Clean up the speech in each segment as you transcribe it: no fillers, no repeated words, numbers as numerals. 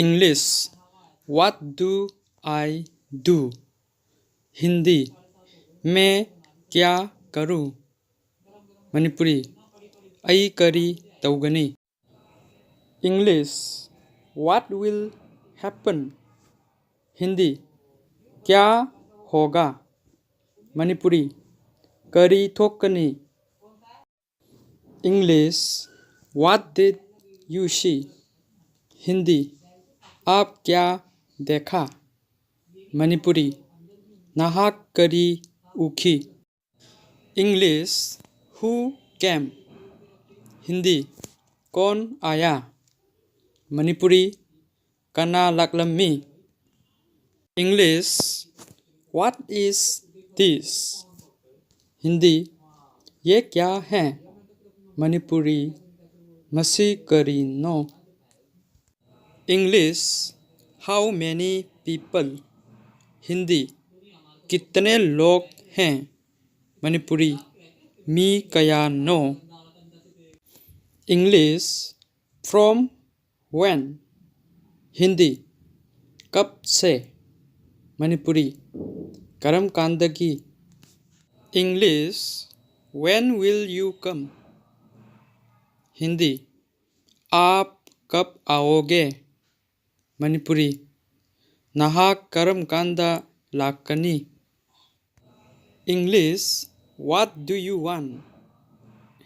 English what do I do. Hindi मैं क्या करूँ। मणिपुरी आई करी तौगनी। English what will happen. Hindi क्या होगा। मणिपुरी करी थोकनी। English what did you see. Hindi आप क्या देखा। मणिपुरी नाहक करी उखी। English who came. हिंदी कौन आया। मणिपुरी कना लाकलमी। English what is this. Hindi ये क्या है। मणिपुरी मसी करीनो। English how many people. Hindi कितने लोग हैं। मणिपुरी मी कया नो। English from when. हिंदी कब से। मणिपुरी करम कांदगी। English when will you come. Hindi आप कब आओगे। मणिपुरी नाहक करम कांदा लाकनी। English what do you want.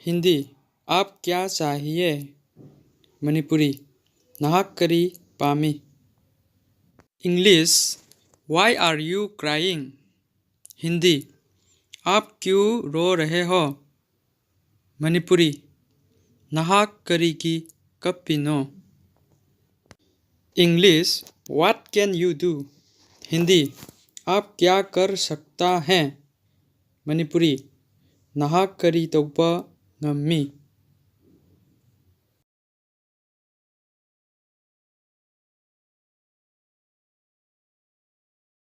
Hindi आप क्या चाहिए। मणिपुरी नाहक करी पामी। English why are you crying. Hindi आप क्यों रो रहे हो। मणिपुरी नाहक करी की कपिनो। English what can you do. Hindi आप क्या कर सकता है। मणिपुरी नाहक करी तौपा नम्मी।